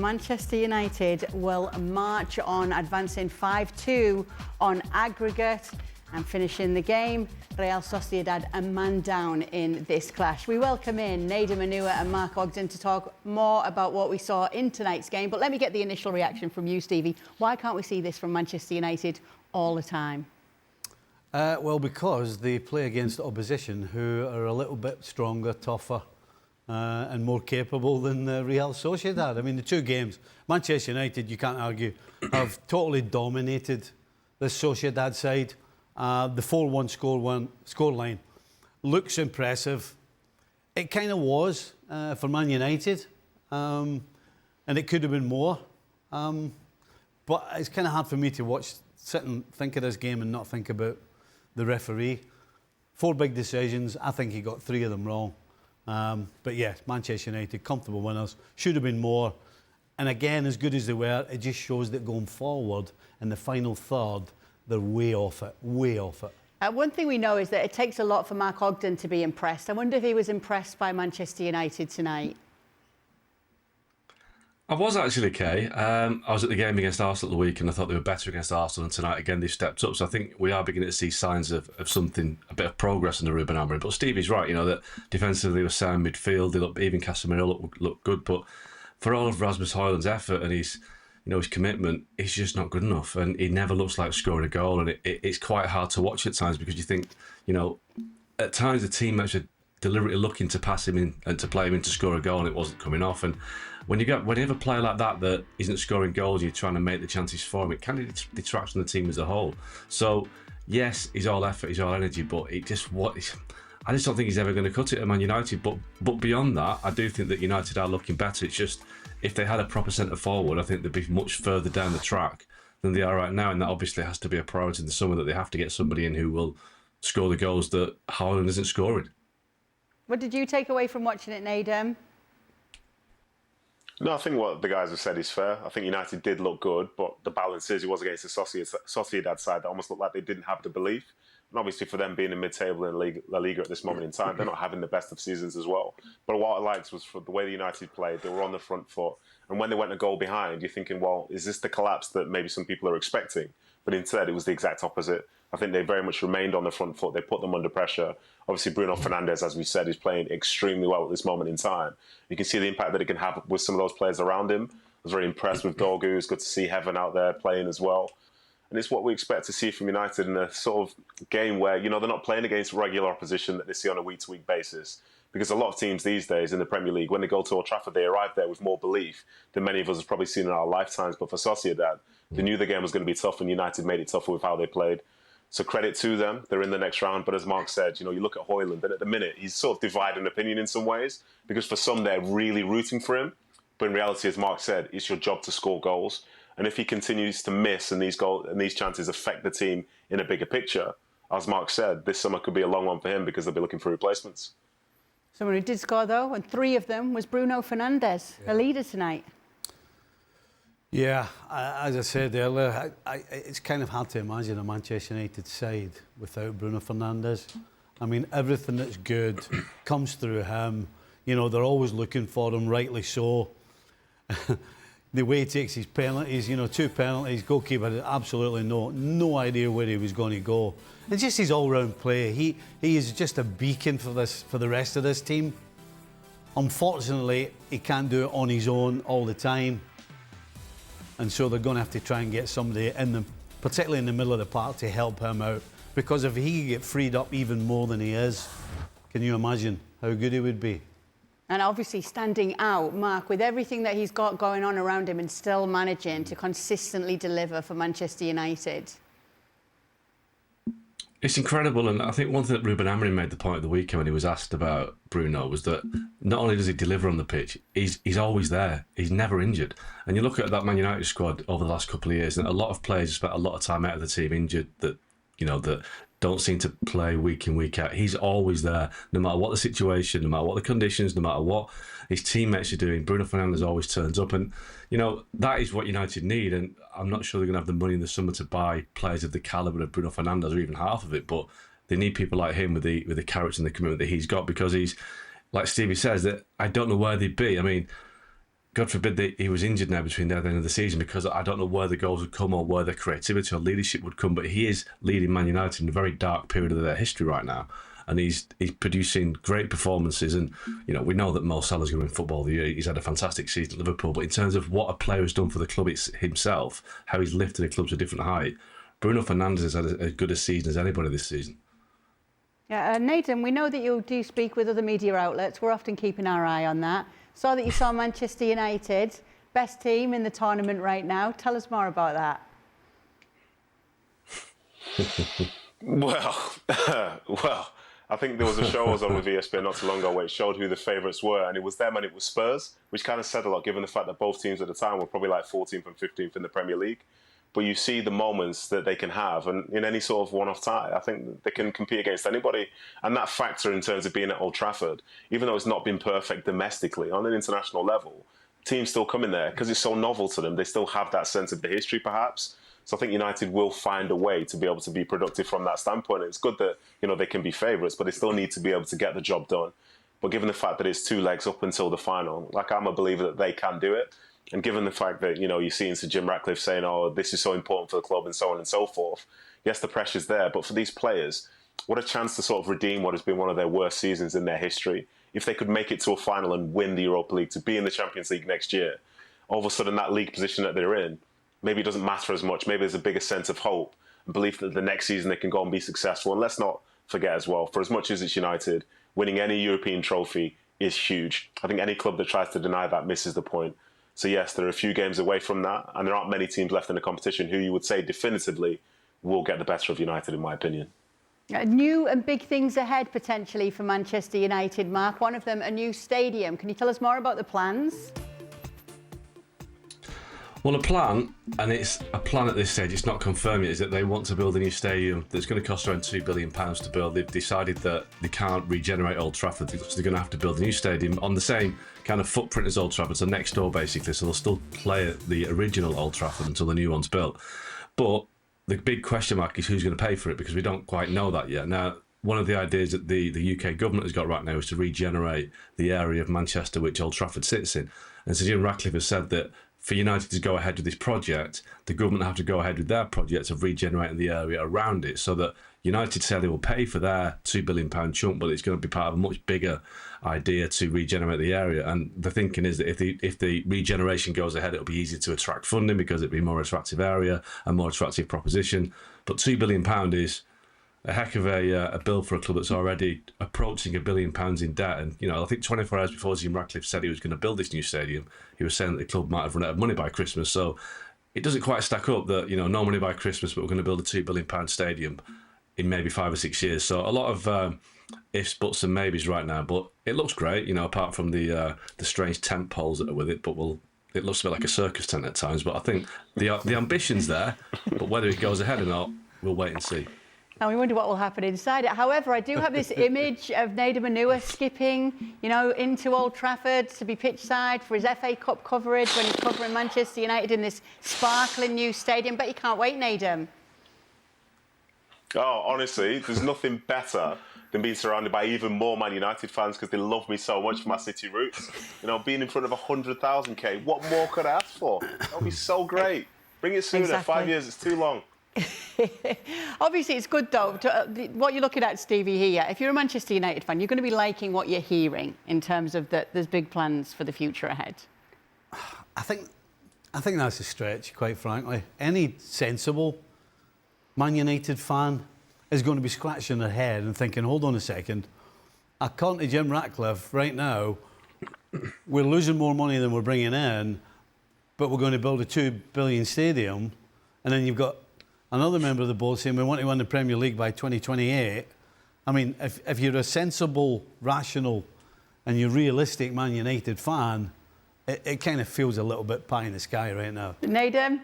Manchester United will march on, advancing 5-2 on aggregate and finishing the game. Real Sociedad a man down in this clash. We welcome in Nedum and Mark Ogden to talk more about what we saw in tonight's game. But let me get the initial reaction from you, Stevie. Why can't we see this from Manchester United all the time? Well, because they play against opposition who are a little bit stronger, tougher and more capable than Real Sociedad. I mean, the two games, Manchester United, you can't argue, have totally dominated the Sociedad side. The 4-1 scoreline looks impressive. It kind of was for Man United, and it could have been more. But it's kind of hard for me to sit and think of this game and not think about the referee. 4 big decisions. I think he got 3 of them wrong. But yeah, Manchester United, comfortable winners. Should have been more. And again, as good as they were, it just shows that going forward in the final third, they're way off it, way off it. One thing we know is that it takes a lot for Mark Ogden to be impressed. I wonder if he was impressed by Manchester United tonight. I was actually, Kay. I was at the game against Arsenal the week and I thought they were better against Arsenal, and tonight again they've stepped up. So I think we are beginning to see signs of something, a bit of progress in the Ruben Amorim. But Stevie's right, you know, that defensively they were sound, midfield, they looked, even Casemiro looked good. But for all of Rasmus Højlund's effort and his commitment, it's just not good enough. And he never looks like scoring a goal. And it's quite hard to watch at times because you think, at times the teammates are deliberately looking to pass him in and to play him in to score a goal, and it wasn't coming off. And when you have a player like that isn't scoring goals, you're trying to make the chances for him, it kind of detracts from the team as a whole. So yes, he's all effort, he's all energy, but I just don't think he's ever going to cut it at Man United. But beyond that, I do think that United are looking better. It's just, if they had a proper centre forward, I think they'd be much further down the track than they are right now, and that obviously has to be a priority in the summer, that they have to get somebody in who will score the goals that Haaland isn't scoring. What did you take away from watching it, Nedum? No, I think what the guys have said is fair. I think United did look good, but the balance is it was against the Sociedad side that almost looked like they didn't have the belief. And obviously for them being in mid-table in La Liga at this moment in time, they're not having the best of seasons as well. But what I liked was for the way the United played, they were on the front foot. And when they went a goal behind, you're thinking, well, is this the collapse that maybe some people are expecting? But instead, it was the exact opposite. I think they very much remained on the front foot. They put them under pressure. Obviously, Bruno Fernandes, as we said, is playing extremely well at this moment in time. You can see the impact that it can have with some of those players around him. I was very impressed with Dorgu. It's good to see Heaven out there playing as well. And it's what we expect to see from United in a sort of game where, they're not playing against regular opposition that they see on a week-to-week basis. Because a lot of teams these days in the Premier League, when they go to Old Trafford, they arrive there with more belief than many of us have probably seen in our lifetimes. But for Sociedad, they knew the game was going to be tough, and United made it tougher with how they played. So credit to them. They're in the next round. But as Mark said, you look at Højlund, and at the minute, he's sort of divided an opinion in some ways, because for some, they're really rooting for him. But in reality, as Mark said, it's your job to score goals. And if he continues to miss and these chances affect the team in a bigger picture, as Mark said, this summer could be a long one for him because they'll be looking for replacements. Someone who did score, though, and 3 of them was Bruno Fernandes, the leader tonight. Yeah, as I said earlier, it's kind of hard to imagine a Manchester United side without Bruno Fernandes. I mean, everything that's good comes through him. They're always looking for him, rightly so. The way he takes his penalties, 2 penalties, goalkeeper had absolutely no idea where he was going to go. And just his all-round play, he is just a beacon for the rest of this team. Unfortunately, he can't do it on his own all the time. And so they're going to have to try and get somebody particularly in the middle of the park, to help him out. Because if he could get freed up even more than he is, can you imagine how good he would be? And obviously standing out, Mark, with everything that he's got going on around him and still managing to consistently deliver for Manchester United. It's incredible, and I think one thing that Ruben Amorim made the point of the weekend when he was asked about Bruno was that not only does he deliver on the pitch, he's always there. He's never injured. And you look at that Man United squad over the last couple of years, and a lot of players have spent a lot of time out of the team injured that don't seem to play week in, week out. He's always there, no matter what the situation, no matter what the conditions, no matter what his teammates are doing. Bruno Fernandes always turns up, and that is what United need. And I'm not sure they're going to have the money in the summer to buy players of the calibre of Bruno Fernandes, or even half of it. But they need people like him with the character and the commitment that he's got, because he's, like Stevie says, that I don't know where they'd be. I mean, God forbid that he was injured now between now and the end of the season, because I don't know where the goals would come or where the creativity or leadership would come. But he is leading Man United in a very dark period of their history right now, and he's producing great performances. And you know, we know that Mo Salah's going to win Football of the Year. He's had a fantastic season at Liverpool, but in terms of what a player has done for the club himself, how he's lifted the club to a different height, Bruno Fernandes has had as good a season as anybody this season. Yeah, Nedum, we know that you do speak with other media outlets. We're often keeping our eye on that. Saw that you saw Manchester United, best team in the tournament right now. Tell us more about that. Well, I think there was a show I was on with ESPN not too long ago where it showed who the favourites were, and it was them and it was Spurs, which kind of said a lot given the fact that both teams at the time were probably like 14th and 15th in the Premier League. But you see the moments that they can have, and in any sort of one-off tie, I think they can compete against anybody. And that factor in terms of being at Old Trafford, even though it's not been perfect domestically, on an international level, teams still come in there because it's so novel to them. They still have that sense of the history, perhaps. So I think United will find a way to be able to be productive from that standpoint. It's good that, you know, they can be favourites, but they still need to be able to get the job done. But given the fact that it's 2 legs up until the final, like, I'm a believer that they can do it. And given the fact that, you know, you're seeing Sir Jim Ratcliffe saying, oh, this is so important for the club and so on and so forth. Yes, the pressure's there, but for these players, what a chance to sort of redeem what has been one of their worst seasons in their history. If they could make it to a final and win the Europa League, to be in the Champions League next year, all of a sudden that league position that they're in, maybe it doesn't matter as much. Maybe there's a bigger sense of hope and belief that the next season they can go and be successful. And let's not forget as well, for as much as it's United, winning any European trophy is huge. I think any club that tries to deny that misses the point. So yes, there are a few games away from that, and there aren't many teams left in the competition who you would say definitively will get the better of United, in my opinion. New and big things ahead potentially for Manchester United, Mark. One of them, a new stadium. Can you tell us more about the plans? Well, a plan, and it's a plan at this stage, it's not confirmed yet, is that they want to build a new stadium that's going to cost around £2 billion to build. They've decided that they can't regenerate Old Trafford, so they're going to have to build a new stadium on the same kind of footprint as Old Trafford, so next door basically, so they'll still play at the original Old Trafford until the new one's built. But the big question mark is who's going to pay for it, because we don't quite know that yet. Now, one of the ideas that the UK government has got right now is to regenerate the area of Manchester which Old Trafford sits in. And Sir Jim Ratcliffe has said that for United to go ahead with this project, the government have to go ahead with their project of regenerating the area around it, so that United say they will pay for their £2 billion chunk, but it's going to be part of a much bigger idea to regenerate the area. And the thinking is that if the regeneration goes ahead, it'll be easier to attract funding because it'll be a more attractive area, a more attractive proposition. But £2 billion is a heck of a bill for a club that's already approaching £1 billion in debt. And, you know, I think 24 hours before Jim Ratcliffe said he was going to build this new stadium, he was saying that the club might have run out of money by Christmas. So it doesn't quite stack up that, you know, no money by Christmas, but we're going to build a £2 billion stadium in maybe 5 or 6 years. So a lot of ifs, buts and maybes right now, but it looks great, you know, apart from the strange tent poles that are with it, but it looks a bit like a circus tent at times. But I think the ambition's there, but whether it goes ahead or not, we'll wait and see. And we wonder what will happen inside it. However, I do have this image of Nedum Onuoha skipping, you know, into Old Trafford to be pitch side for his FA Cup coverage when he's covering Manchester United in this sparkling new stadium. Bet you can't wait, Nedum. Oh, honestly, there's nothing better than being surrounded by even more Man United fans because they love me so much for my City roots. You know, being in front of 100,000 K, what more could I ask for? That would be so great. Bring it sooner. Exactly. 5 years, it's too long. Obviously, it's good, though, what you're looking at, Stevie, here. If you're a Manchester United fan, you're going to be liking what you're hearing in terms of that there's big plans for the future ahead. I think that's a stretch, quite frankly. Any sensible Man United fan is going to be scratching their head and thinking, hold on a second, according to Jim Ratcliffe, right now, we're losing more money than we're bringing in, but we're going to build a £2 billion stadium, and then you've got another member of the board saying we want to win the Premier League by 2028. I mean, if you're a sensible, rational, and you're a realistic Man United fan, it kind of feels a little bit pie in the sky right now. Nedum?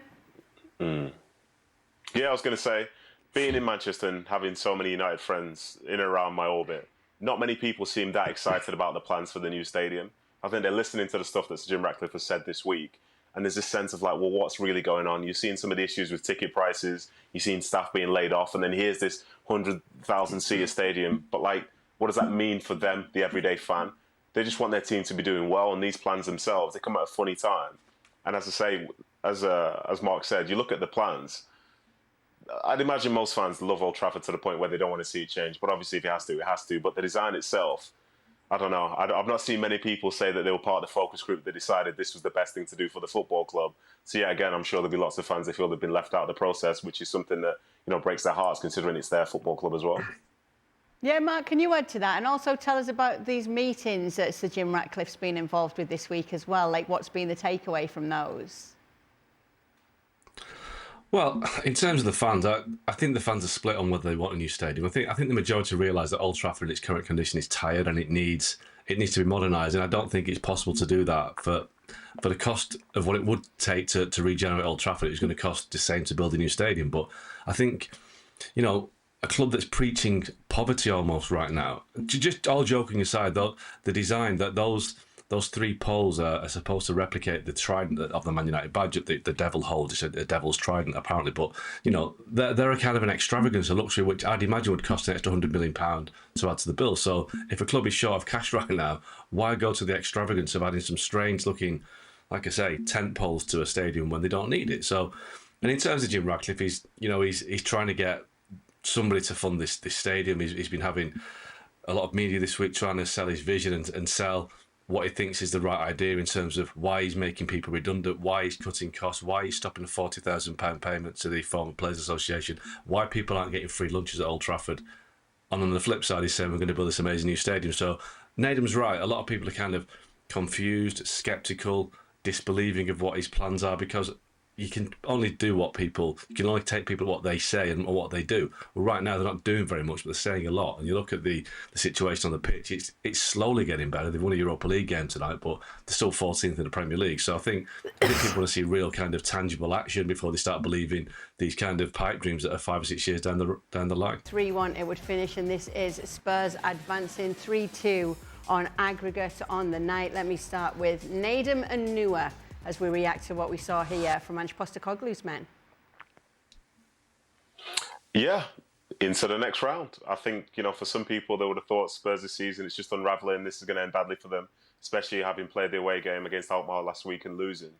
Yeah, I was going to say, being in Manchester and having so many United friends in and around my orbit, not many people seem that excited about the plans for the new stadium. I think they're listening to the stuff that Sir Jim Ratcliffe has said this week, and there's this sense of like, well, what's really going on? You're seeing some of the issues with ticket prices, you're seeing staff being laid off, and then here's this 100,000 seater stadium. But like, what does that mean for them, the everyday fan? They just want their team to be doing well, and these plans themselves, they come at a funny time. And as I say, as Mark said, you look at the plans. I'd imagine most fans love Old Trafford to the point where they don't want to see it change. But obviously, if it has to, it has to. But the design itself, I don't know. I've not seen many people say that they were part of the focus group that decided this was the best thing to do for the football club. So yeah, again, I'm sure there'll be lots of fans that feel they've been left out of the process, which is something that breaks their hearts, considering it's their football club as well. Yeah, Mark, can you add to that? And also tell us about these meetings that Sir Jim Ratcliffe's been involved with this week as well. Like, what's been the takeaway from those? Well, in terms of the fans, I think the fans are split on whether they want a new stadium. I think the majority realise that Old Trafford in its current condition is tired and it needs to be modernised. And I don't think it's possible to do that for the cost of what it would take to regenerate Old Trafford. It's going to cost the same to build a new stadium. But I think, a club that's preaching poverty almost right now. Just all joking aside, though, the design that those three poles are supposed to replicate the trident of the Man United badge that the devil holds. It's a devil's trident, apparently. But, they're a kind of an extravagance, a luxury, which I'd imagine would cost an extra £100 million to add to the bill. So if a club is short of cash right now, why go to the extravagance of adding some strange-looking, like I say, tent poles to a stadium when they don't need it? So, and in terms of Jim Ratcliffe, he's trying to get somebody to fund this stadium. He's been having a lot of media this week trying to sell his vision and sell what he thinks is the right idea in terms of why he's making people redundant, why he's cutting costs, why he's stopping a £40,000 payment to the former Players Association, why people aren't getting free lunches at Old Trafford. And on the flip side, he's saying we're going to build this amazing new stadium. So Nedum's right. A lot of people are kind of confused, sceptical, disbelieving of what his plans are, because you can only take people what they say and what they do. Well, right now they're not doing very much, but they're saying a lot. And you look at the situation on the pitch, it's slowly getting better. They've won a Europa League game tonight, but they're still 14th in the Premier League. So I think people want to see real kind of tangible action before they start believing these kind of pipe dreams that are 5 or 6 years down the line. 3-1 it would finish, and this is Spurs advancing 3-2 on aggregate on the night. Let me start with Nedum and Onuoha as we react to what we saw here from Ange Postecoglou's men. Yeah, into the next round. I think, for some people, they would have thought Spurs this season, it's just unravelling. This is going to end badly for them, especially having played the away game against Alkmaar last week and losing.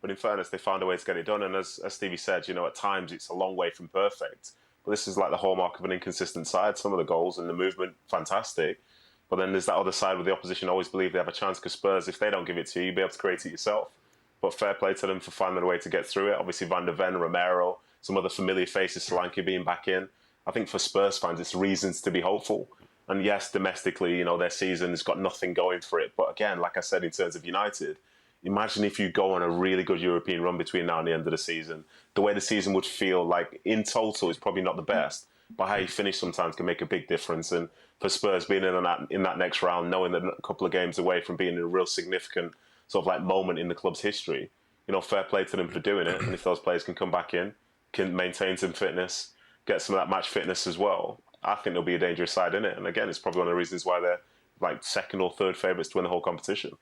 But in fairness, they found a way to get it done. And as Stevie said, at times it's a long way from perfect. But this is like the hallmark of an inconsistent side. Some of the goals and the movement, fantastic. But then there's that other side where the opposition always believe they have a chance, because Spurs, if they don't give it to you, you'll be able to create it yourself. But fair play to them for finding a way to get through it. Obviously, Van der Ven, Romero, some other familiar faces, Solanke being back in. I think for Spurs fans, it's reasons to be hopeful. And yes, domestically, their season has got nothing going for it. But again, like I said, in terms of United, imagine if you go on a really good European run between now and the end of the season. The way the season would feel, like in total, is probably not the best. But how you finish sometimes can make a big difference. And for Spurs being in that next round, knowing that a couple of games away from being a real significant sort of like moment in the club's history, fair play to them for doing it. And if those players can come back in, can maintain some fitness, get some of that match fitness as well, I think there'll be a dangerous side in it. And again, it's probably one of the reasons why they're like second or third favourites to win the whole competition.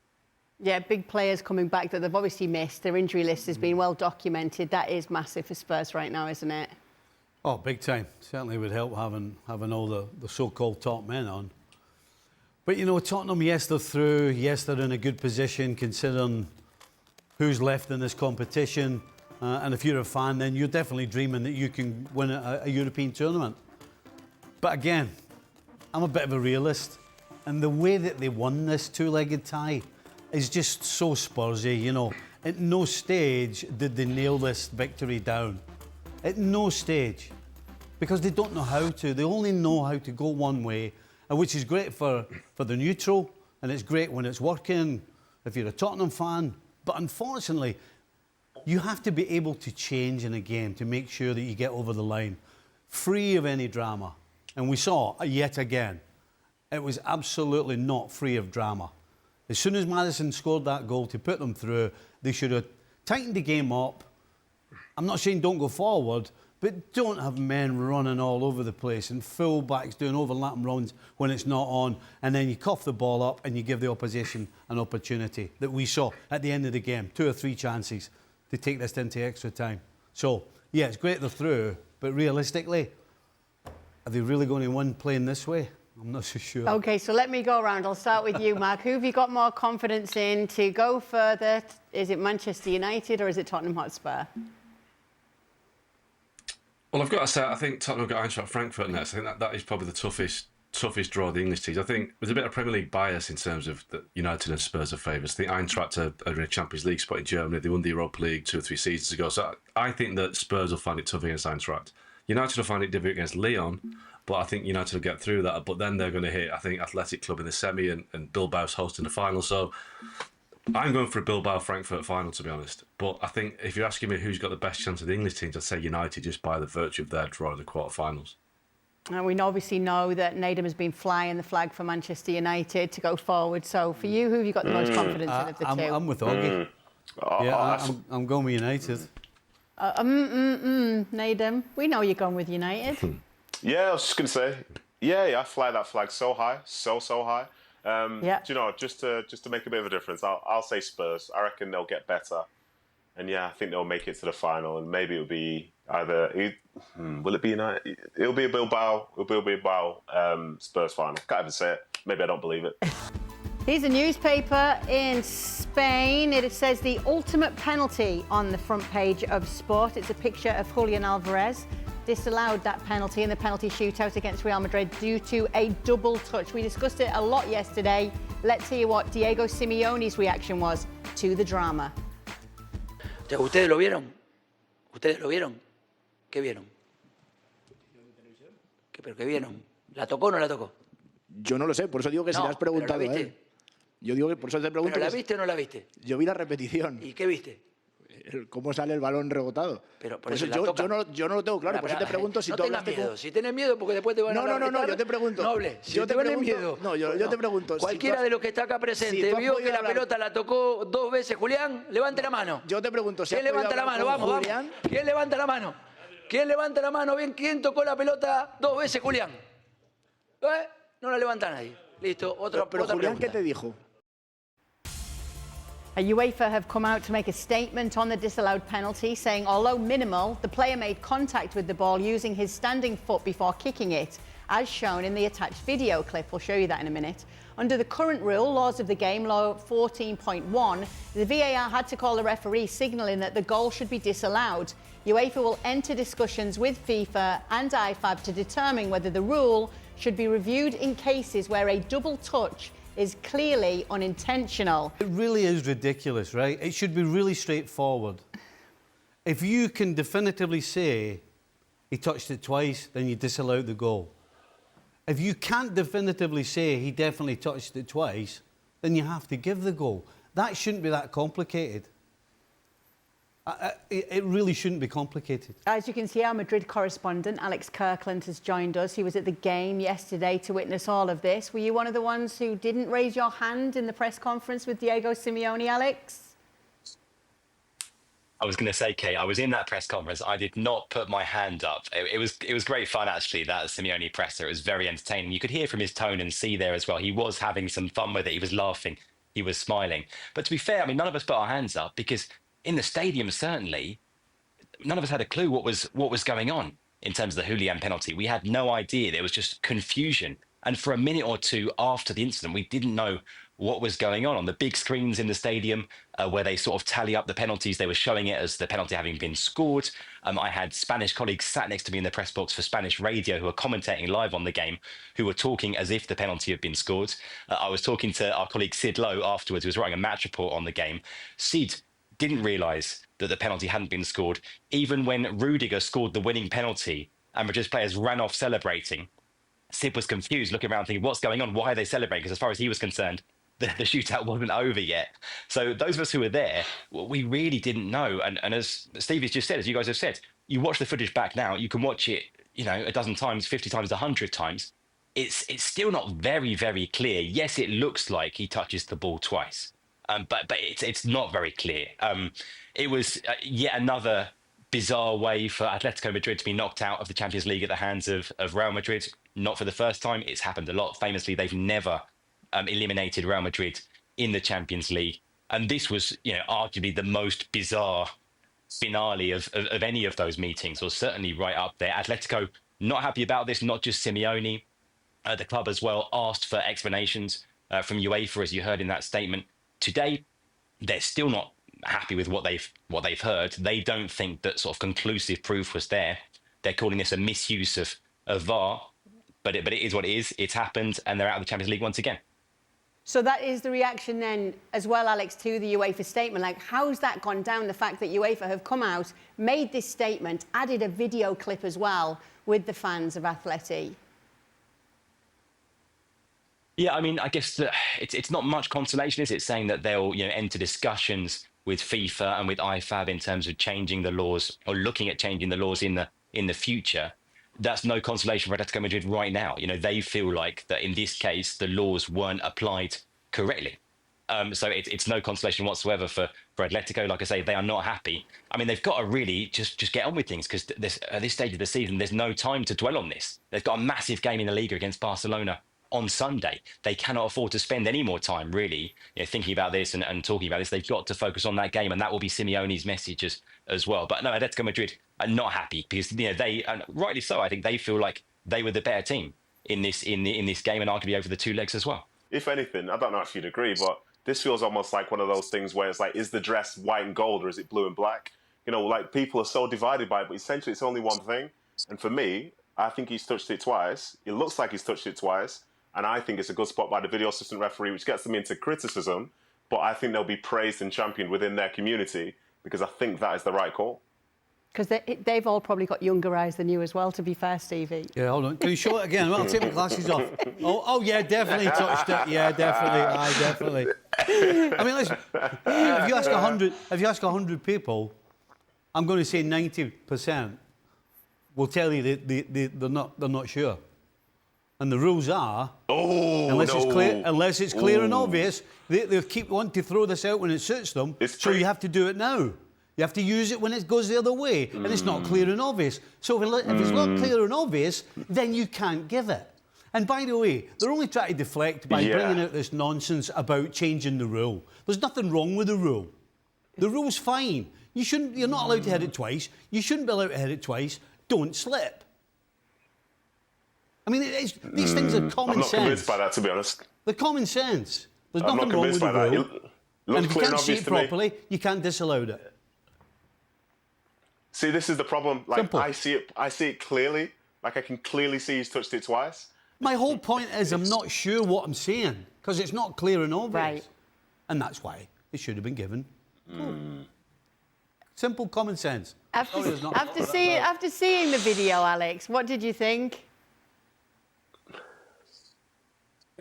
Yeah, big players coming back that they've obviously missed. Their injury list has been well documented. That is massive for Spurs right now, isn't it? Oh, big time. Certainly would help having all the so-called top men on. But, Tottenham, yes, they're through. Yes, they're in a good position considering who's left in this competition. And if you're a fan, then you're definitely dreaming that you can win a European tournament. But again, I'm a bit of a realist. And the way that they won this two-legged tie is just so Spursy, At no stage did they nail this victory down. At no stage. Because they don't know how to. They only know how to go one way, which is great for the neutral, and it's great when it's working if you're a Tottenham fan. But unfortunately, you have to be able to change in a game to make sure that you get over the line, free of any drama. And we saw, yet again, it was absolutely not free of drama. As soon as Maddison scored that goal to put them through, they should have tightened the game up. I'm not saying don't go forward, but don't have men running all over the place and full-backs doing overlapping runs when it's not on, and then you cough the ball up and you give the opposition an opportunity that we saw at the end of the game, 2 or 3 chances to take this into extra time. So, yeah, it's great they're through, but realistically, are they really going to win playing this way? I'm not so sure. OK, so let me go around. I'll start with you, Mark. Who have you got more confidence in to go further? Is it Manchester United or is it Tottenham Hotspur? Well, I've got to say, I think Tottenham got Eintracht Frankfurt next. I think that is probably the toughest draw of the English teams. I think there's a bit of Premier League bias in terms of that United and Spurs are favourites. I think Eintracht are in a Champions League spot in Germany. They won the Europa League 2 or 3 seasons ago. So I think that Spurs will find it tough against Eintracht. United will find it difficult against Lyon, but I think United will get through that. But then they're going to hit, I think, Athletic Club in the semi and Bilbao's hosting the final. So I'm going for a Bilbao-Frankfurt final, to be honest. But I think if you're asking me who's got the best chance of the English teams, I'd say United just by the virtue of their draw in the quarterfinals. And we obviously know that Nedum has been flying the flag for Manchester United to go forward. So for you, who have you got the most confidence in of the two? I'm with Ogden. I'm going with United. Nedum, we know you're going with United. Yeah, I was just going to say, I fly that flag so high, so high. Do you know, just to make a bit of a difference, I'll say Spurs. I reckon they'll get better, and I think they'll make it to the final. And maybe it'll be will it be United? It'll be a Bilbao. Spurs final. Can't even say it. Maybe I don't believe it. Here's a newspaper in Spain. It says the ultimate penalty on the front page of Sport. It's a picture of Julian Alvarez. Disallowed that penalty in the penalty shootout against Real Madrid due to a double touch. We discussed it a lot yesterday. Let's hear what Diego Simeone's reaction was to the drama. ¿Ustedes lo vieron? ¿Ustedes lo vieron? ¿Qué vieron? ¿Pero qué vieron? ¿La tocó o no la tocó? Yo no lo sé, por eso digo que si le has preguntado a él. Yo digo que por eso te pregunto. ¿Pero la viste o no la viste? Yo vi la repetición. ¿Y qué viste? Cómo sale el balón rebotado. Pero por eso eso yo no lo tengo claro. Por eso te pregunto si tú hablaste miedo. Si tienes miedo, porque después te van a No, yo te pregunto. Noble, si yo te tienes miedo. No, yo te pregunto. Cualquiera de los que está acá presente vio que la pelota la tocó 2 veces Julián, levante la mano. Yo te pregunto si ¿Quién levanta la mano? Vamos. ¿Quién levanta la mano? ¿Quién levanta la mano? Bien, ¿quién tocó la pelota 2 veces Julián? No la levanta nadie. Listo, otra Julián, pregunta. ¿qué te dijo? UEFA have come out to make a statement on the disallowed penalty, saying although minimal, the player made contact with the ball using his standing foot before kicking it, as shown in the attached video clip. We'll show you that in a minute. Under the current rule, laws of the game, law 14.1, the VAR had to call the referee, signalling that the goal should be disallowed. UEFA will enter discussions with FIFA and IFAB to determine whether the rule should be reviewed in cases where a double touch is clearly unintentional. It really is ridiculous, right? It should be really straightforward. If you can definitively say he touched it twice, then you disallow the goal. If you can't definitively say he definitely touched it twice, then you have to give the goal. That shouldn't be that complicated. It really shouldn't be complicated. As you can see, our Madrid correspondent, Alex Kirkland, has joined us. He was at the game yesterday to witness all of this. Were you one of the ones who didn't raise your hand in the press conference with Diego Simeone, Alex? I was going to say, Kate, I was in that press conference. I did not put my hand up. It was great fun, actually, that Simeone presser. It was very entertaining. You could hear from his tone and see there as well. He was having some fun with it. He was laughing. He was smiling. But to be fair, I mean, none of us put our hands up because in the stadium, certainly, none of us had a clue what was going on in terms of the Julian penalty. We had no idea. There was just confusion. And for a minute or two after the incident, we didn't know what was going on the big screens in the stadium where they sort of tally up the penalties. They were showing it as the penalty having been scored. I had Spanish colleagues sat next to me in the press box for Spanish radio who were commentating live on the game, who were talking as if the penalty had been scored. I was talking to our colleague Sid Lowe afterwards, who was writing a match report on the game. Sid didn't realise that the penalty hadn't been scored. Even when Rudiger scored the winning penalty and Madrid's players ran off celebrating, Sid was confused, looking around thinking, what's going on? Why are they celebrating? Because as far as he was concerned, the shootout wasn't over yet. So those of us who were there, we really didn't know. And as Stevie's just said, as you guys have said, you watch the footage back now, you can watch it, a dozen times, 50 times, 100 times. It's still not very, very clear. Yes, it looks like he touches the ball twice, but it's not very clear. It was yet another bizarre way for Atletico Madrid to be knocked out of the Champions League at the hands of Real Madrid. Not for the first time. It's happened a lot. Famously, they've never eliminated Real Madrid in the Champions League. And this was, arguably the most bizarre finale of any of those meetings, or certainly right up there. Atletico not happy about this, not just Simeone. The club as well asked for explanations from UEFA, as you heard in that statement. Today, they're still not happy with what they've heard. They don't think that sort of conclusive proof was there. They're calling this a misuse of VAR, but it is what it is. It's happened, and they're out of the Champions League once again. So that is the reaction then as well, Alex, to the UEFA statement. Like, how's that gone down, the fact that UEFA have come out, made this statement, added a video clip as well with the fans of Atleti? Yeah, I mean, I guess that it's not much consolation, is it, saying that they'll enter discussions with FIFA and with IFAB in terms of changing the laws or looking at changing the laws in the future. That's no consolation for Atletico Madrid right now. They feel like that in this case the laws weren't applied correctly. So it's no consolation whatsoever for Atletico. Like I say, they are not happy. I mean, they've got to really just get on with things, because at this stage of the season, there's no time to dwell on this. They've got a massive game in the Liga against Barcelona on Sunday. They cannot afford to spend any more time really thinking about this and talking about this. They've got to focus on that game, and that will be Simeone's message as well. But no, Atletico Madrid are not happy, because they, and rightly so, I think they feel like they were the better team in this game, and arguably over the two legs as well. If anything, I don't know if you'd agree, but this feels almost like one of those things where it's like, is the dress white and gold or is it blue and black? Like people are so divided by it, but essentially it's only one thing. And for me, I think he's touched it twice. It looks like he's touched it twice. And I think it's a good spot by the video assistant referee, which gets them into criticism. But I think they'll be praised and championed within their community, because I think that is the right call. Because they've all probably got younger eyes than you as well, to be fair, Stevie. Yeah, hold on. Can you show it again? Well, I'll take my glasses off. Oh, yeah, definitely touched it. Yeah, definitely. I mean, listen, if you ask 100 people, I'm going to say 90% will tell you they're not sure. And the rules are, unless it's clear and obvious, they keep wanting to throw this out when it suits them. So you have to do it now. You have to use it when it goes the other way, and it's not clear and obvious. So if it's not clear and obvious, then you can't give it. And by the way, they're only trying to deflect by bringing out this nonsense about changing the rule. There's nothing wrong with the rule. The rule's fine. You're not allowed to hit it twice. You shouldn't be allowed to hit it twice. Don't slip. I mean, these things are common sense. I'm not convinced by that, to be honest. They're common sense. There's nothing wrong with the rule. And if you can't see it properly, you can't disallow it. See, this is the problem. Like, simple. I see it clearly. Like, I can clearly see he's touched it twice. My whole point is I'm not sure what I'm saying, because it's not clear and obvious. Right. And that's why it should have been given. Simple common sense. After seeing the video, Alex, what did you think?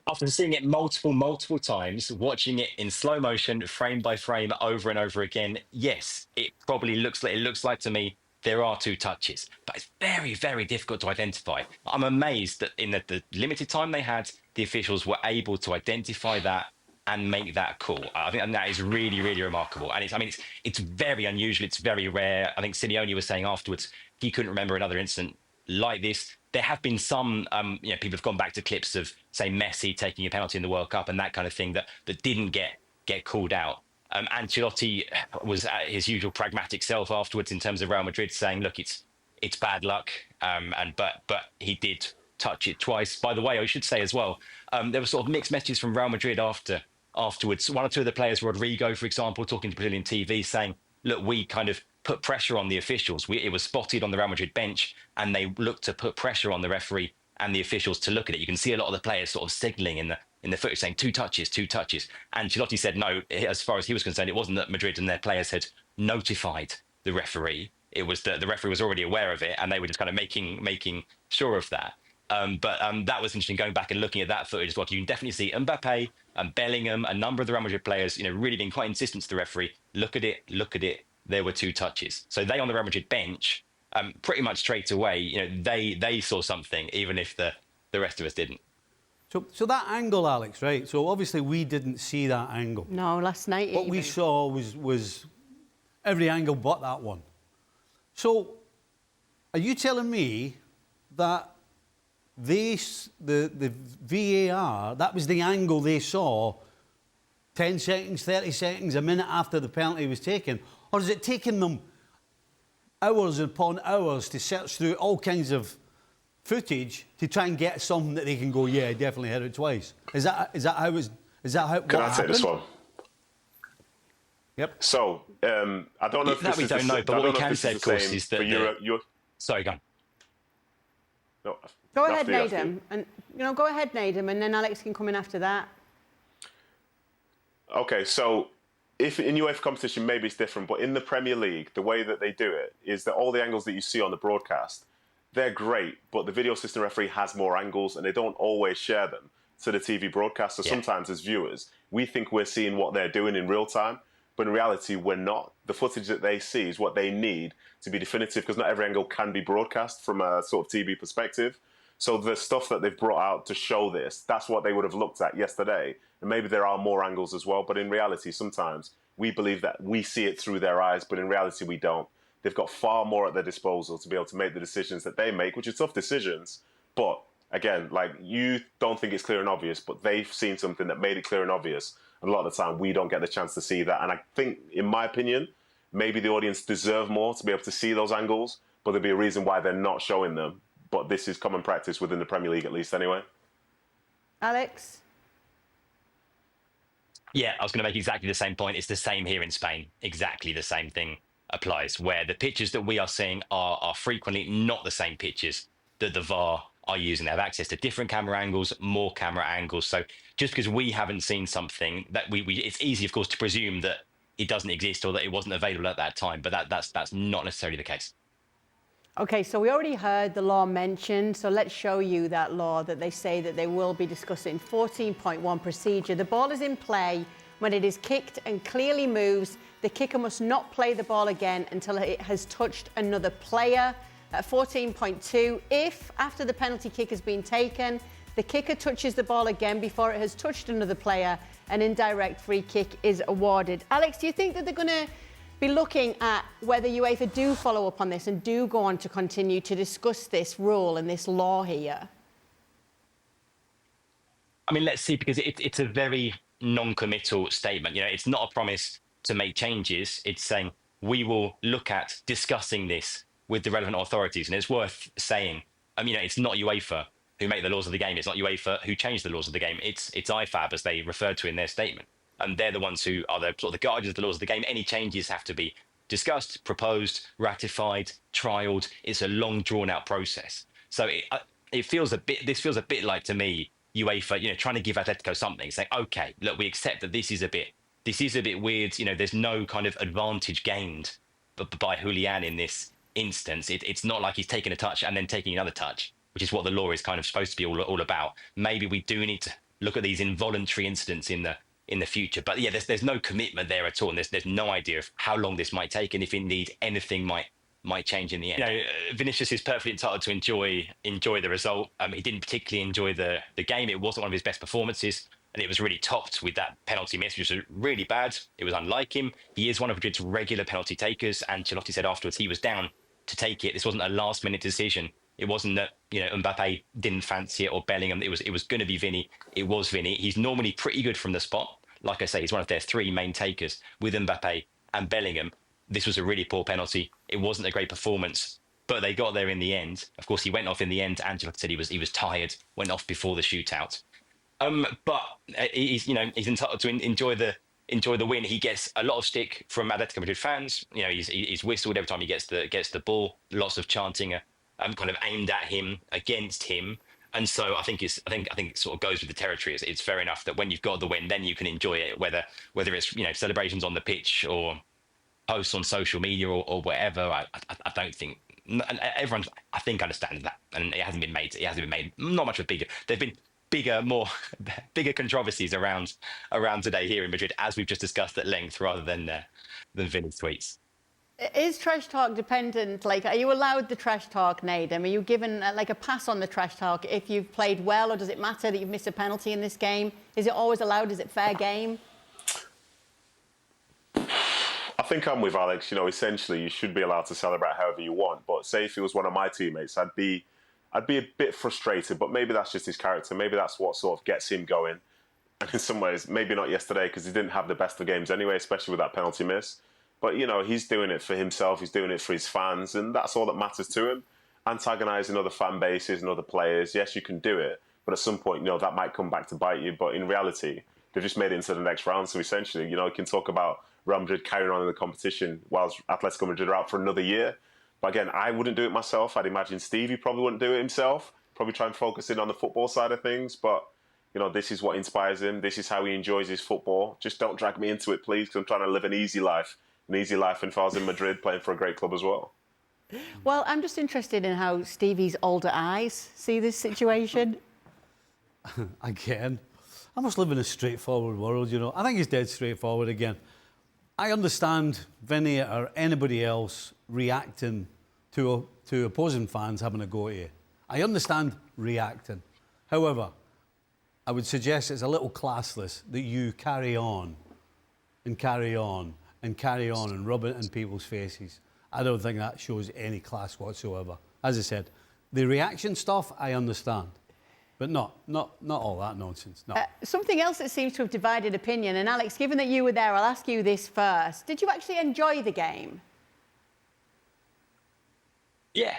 After seeing it multiple times, watching it in slow motion, frame by frame, over and over again, yes, it probably looks like to me there are two touches, but it's very, very difficult to identify. I'm amazed that in the limited time they had, the officials were able to identify that and make that call. I think that is really, really remarkable. And it's very unusual. It's very rare. I think Simeone was saying afterwards he couldn't remember another incident like this. There have been some, people have gone back to clips of, say, Messi taking a penalty in the World Cup and that kind of thing that didn't get called out. Ancelotti was his usual pragmatic self afterwards in terms of Real Madrid, saying, "Look, it's bad luck," but he did touch it twice. By the way, I should say as well, there were sort of mixed messages from Real Madrid afterwards. One or two of the players, Rodrigo, for example, talking to Brazilian TV, saying, "Look, we kind of put pressure on the officials. It was spotted on the Real Madrid bench, and they looked to put pressure on the referee and the officials to look at it." You can see a lot of the players sort of signalling in the footage, saying two touches. And Ancelotti said no. As far as he was concerned, it wasn't that Madrid and their players had notified the referee. It was that the referee was already aware of it, and they were just kind of making sure of that. But that was interesting, going back and looking at that footage as well. You can definitely see Mbappe and Bellingham, a number of the Real Madrid players, really being quite insistent to the referee. Look at it. There were two touches. So they on the Real Madrid bench, pretty much straight away, they saw something, even if the rest of us didn't. So that angle, Alex, right? So obviously we didn't see that angle. No, last night. What we saw was every angle but that one. So are you telling me that the VAR, that was the angle they saw 10 seconds, 30 seconds, a minute after the penalty was taken? Or is it taking them hours upon hours to search through all kinds of footage to try and get something that they can go, yeah, definitely hit it twice. Is that how it was? Is that how? Can I take this one? Yep. So I don't know if that this we is don't know, but what we can say, of course, is that Sorry, go on. No, go ahead, Nedum, and go ahead, Nedum, and then Alex can come in after that. Okay, so if in UEFA competition maybe it's different, but in the Premier League, the way that they do it is that all the angles that you see on the broadcast, they're great, but the video assistant referee has more angles, and they don't always share them to the TV broadcast. So sometimes as viewers, we think we're seeing what they're doing in real time, but in reality, we're not. The footage that they see is what they need to be definitive, because not every angle can be broadcast from a sort of TV perspective. So the stuff that they've brought out to show this, that's what they would have looked at yesterday. And maybe there are more angles as well, but in reality, sometimes we believe that we see it through their eyes, but in reality, we don't. They've got far more at their disposal to be able to make the decisions that they make, which are tough decisions. But again, like, you don't think it's clear and obvious, but they've seen something that made it clear and obvious. And a lot of the time, we don't get the chance to see that. And I think, in my opinion, maybe the audience deserve more to be able to see those angles, but there'd be a reason why they're not showing them. But this is common practice within the Premier League, at least, anyway. Alex? Yeah, I was going to make exactly the same point. It's the same here in Spain. Exactly the same thing applies, where the pictures that we are seeing are frequently not the same pictures that the VAR are using. They have access to different camera angles, more camera angles. So just because we haven't seen something, that it's easy, of course, to presume that it doesn't exist or that it wasn't available at that time, but that's not necessarily the case. Okay, so we already heard the law mentioned, so let's show you that law that they say that they will be discussing. 14.1 procedure. The ball is in play when it is kicked and clearly moves. The kicker must not play the ball again until it has touched another player. At 14.2, if after the penalty kick has been taken, the kicker touches the ball again before it has touched another player, an indirect free kick is awarded. Alex, do you think that they're going to be looking at whether UEFA do follow up on this and do go on to continue to discuss this rule and this law here? I mean, let's see, because it's a very non-committal statement. It's not a promise to make changes. It's saying we will look at discussing this with the relevant authorities. And it's worth saying, it's not UEFA who make the laws of the game. It's not UEFA who change the laws of the game. It's IFAB, as they referred to in their statement. And they're the ones who are the sort of the guardians of the laws of the game. Any changes have to be discussed, proposed, ratified, trialed. It's a long, drawn-out process. So this feels a bit like, to me, UEFA, trying to give Atletico something, saying, okay, look, we accept that this is a bit weird. There's no kind of advantage gained by Julian in this instance. It's not like he's taking a touch and then taking another touch, which is what the law is kind of supposed to be all about. Maybe we do need to look at these involuntary incidents in the future. But yeah, there's no commitment there at all, and there's no idea of how long this might take, and if indeed anything might change in the end. Vinicius is perfectly entitled to enjoy the result. He didn't particularly enjoy the game. It wasn't one of his best performances, and it was really topped with that penalty miss, which was really bad. It was unlike him. He is one of Madrid's regular penalty takers. Ancelotti said afterwards he was down to take it. This wasn't a last-minute decision. It wasn't that Mbappe didn't fancy it or Bellingham. It was going to be Vini. It was Vini. He's normally pretty good from the spot. Like I say, he's one of their three main takers with Mbappe and Bellingham. This was a really poor penalty. It wasn't a great performance, but they got there in the end. Of course, he went off in the end. Angela said he was tired, went off before the shootout. But he's entitled to enjoy the win. He gets a lot of stick from Atletico Madrid fans. He's whistled every time he gets the ball. Lots of chanting, kind of aimed at him, against him. And so I think it sort of goes with the territory. It's fair enough that when you've got the win, then you can enjoy it, whether it's celebrations on the pitch or posts on social media or whatever. I don't think everyone, I think, understands that, and it hasn't been made not much of a bigger. There've been bigger controversies around today here in Madrid, as we've just discussed at length, rather than Vini's tweets. Is trash talk dependent? Like, are you allowed the trash talk, Nedum? Are you given a pass on the trash talk if you've played well, or does it matter that you've missed a penalty in this game? Is it always allowed? Is it fair game? I think I'm with Alex. Essentially, you should be allowed to celebrate however you want. But say if he was one of my teammates, I'd be a bit frustrated. But maybe that's just his character. Maybe that's what sort of gets him going. And in some ways, maybe not yesterday, because he didn't have the best of games anyway, especially with that penalty miss. But, he's doing it for himself. He's doing it for his fans. And that's all that matters to him. antagonising other fan bases and other players, yes, you can do it. But at some point, that might come back to bite you. But in reality, they've just made it into the next round. So essentially, you can talk about Real Madrid carrying on in the competition whilst Atletico Madrid are out for another year. But again, I wouldn't do it myself. I'd imagine Stevie probably wouldn't do it himself. Probably try and focus in on the football side of things. But, this is what inspires him. This is how he enjoys his football. Just don't drag me into it, please, because I'm trying to live an easy life. An easy life if I was in Madrid playing for a great club as well. Well, I'm just interested in how Stevie's older eyes see this situation. Again, I must live in a straightforward world, I think he's dead straightforward again. I understand Vini or anybody else reacting to opposing fans having a go at you. I understand reacting. However, I would suggest it's a little classless that you carry on and carry on and carry on and rub it in people's faces. I don't think that shows any class whatsoever. As I said, the reaction stuff, I understand. But not all that nonsense, no. Something else that seems to have divided opinion, and Alex, given that you were there, I'll ask you this first. Did you actually enjoy the game? Yeah,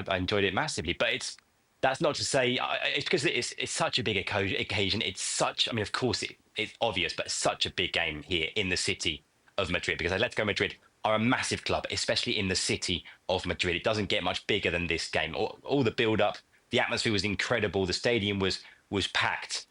I enjoyed it massively. But that's not to say it's because it's such a big occasion. It's such. I mean, of course, it's obvious, but it's such a big game here in the city of Madrid because Atletico Madrid are a massive club, especially in the city of Madrid. It doesn't get much bigger than this game. All the build-up. The atmosphere was incredible. The stadium was packed.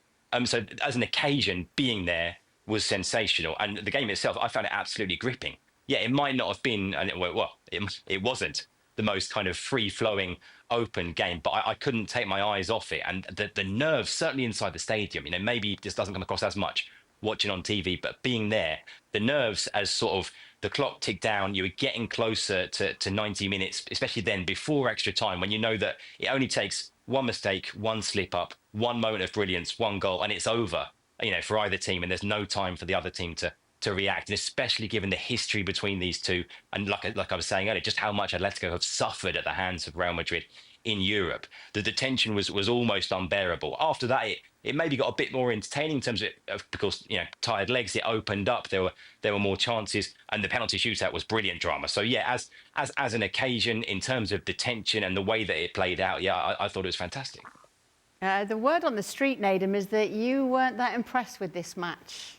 So as an occasion, being there was sensational. And the game itself, I found it absolutely gripping. Yeah, it might not have been, it wasn't the most kind of free-flowing, open game, but I couldn't take my eyes off it. And the nerves, certainly inside the stadium, maybe this doesn't come across as much watching on TV, but being there, the nerves as sort of the clock ticked down, you were getting closer to 90 minutes, especially then before extra time, when you know that it only takes one mistake, one slip up, one moment of brilliance, one goal, and it's over, for either team, and there's no time for the other team to react, and especially given the history between these two, and like I was saying earlier, just how much Atletico have suffered at the hands of Real Madrid in Europe. The tension was almost unbearable. After that, it maybe got a bit more entertaining in terms of because tired legs. It opened up. There were more chances, and the penalty shootout was brilliant drama. So yeah, as an occasion in terms of the tension and the way that it played out, yeah, I thought it was fantastic. The word on the street, Nedum, is that you weren't that impressed with this match.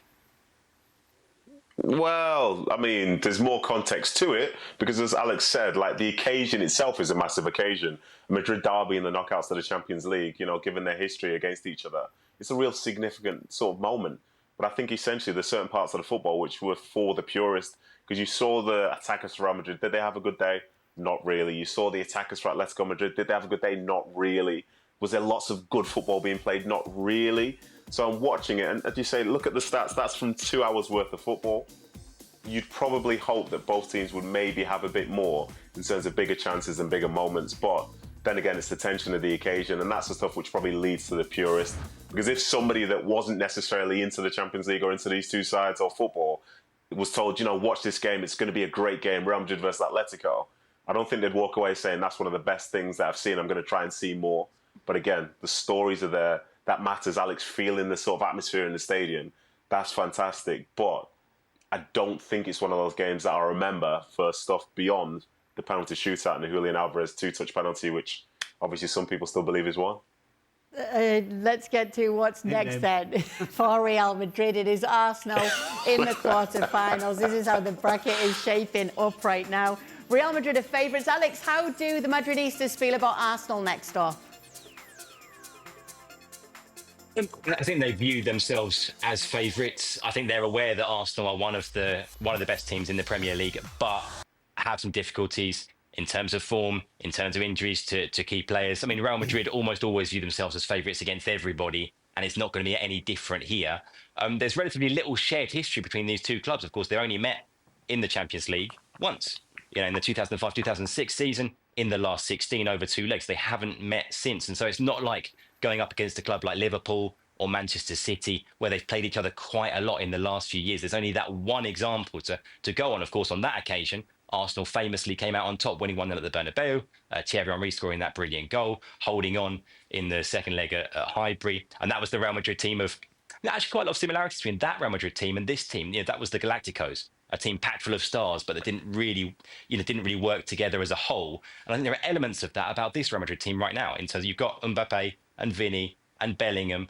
Well, I mean, there's more context to it because, as Alex said, the occasion itself is a massive occasion. Madrid derby in the knockouts of the Champions League, given their history against each other, it's a real significant sort of moment. But I think essentially there's certain parts of the football which were for the purist because you saw the attackers for Real Madrid. Did they have a good day? Not really. You saw the attackers for Atletico Madrid. Did they have a good day? Not really. Was there lots of good football being played? Not really. So I'm watching it, and as you say, look at the stats. That's from 2 hours worth of football. You'd probably hope that both teams would maybe have a bit more in terms of bigger chances and bigger moments. But then again, it's the tension of the occasion, and that's the stuff which probably leads to the purist. Because if somebody that wasn't necessarily into the Champions League or into these two sides or football was told, watch this game, it's going to be a great game, Real Madrid versus Atletico, I don't think they'd walk away saying that's one of the best things that I've seen. I'm going to try and see more. But again, the stories are there. That matters. Alex feeling the sort of atmosphere in the stadium, that's fantastic. But I don't think it's one of those games that I remember for stuff beyond the penalty shootout and the Julian Alvarez two-touch penalty, which obviously some people still believe is one. Let's get to what's next then. For Real Madrid, it is Arsenal in the quarterfinals. This is how the bracket is shaping up right now. Real Madrid are favourites. Alex, how do the Madridistas feel about Arsenal next door? I think they view themselves as favourites. I think they're aware that Arsenal are one of the best teams in the Premier League, but have some difficulties in terms of form, in terms of injuries to key players. I mean, Real Madrid almost always view themselves as favourites against everybody, and it's not going to be any different here. There's relatively little shared history between these two clubs. Of course, they only met in the Champions League once, in the 2005-2006 season, in the last 16 over two legs. They haven't met since, and so it's not like going up against a club like Liverpool or Manchester City, where they've played each other quite a lot in the last few years. There's only that one example to go on. Of course, on that occasion, Arsenal famously came out on top, winning 1-0 at the Bernabeu. Thierry Henry scoring that brilliant goal, holding on in the second leg at Highbury. And that was the Real Madrid team of actually quite a lot of similarities between that Real Madrid team and this team. That was the Galacticos a team packed full of stars, but that didn't really work together as a whole. And I think there are elements of that about this Real Madrid team right now. In terms of, you've got Mbappe and Vini and Bellingham,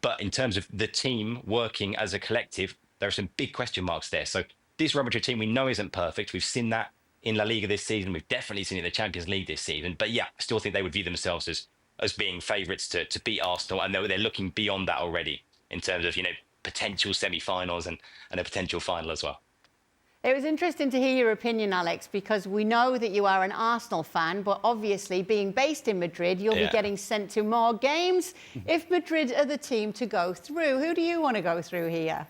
but in terms of the team working as a collective, there are some big question marks there. So this Real Madrid team we know isn't perfect. We've seen that in La Liga this season. We've definitely seen it in the Champions League this season. But yeah, I still think they would view themselves as being favourites to beat Arsenal, and they're looking beyond that already in terms of potential semi-finals and a potential final as well. It was interesting to hear your opinion, Alex, because we know that you are an Arsenal fan, but obviously being based in Madrid, you'll be getting sent to more games. If Madrid are the team to go through, who do you want to go through here?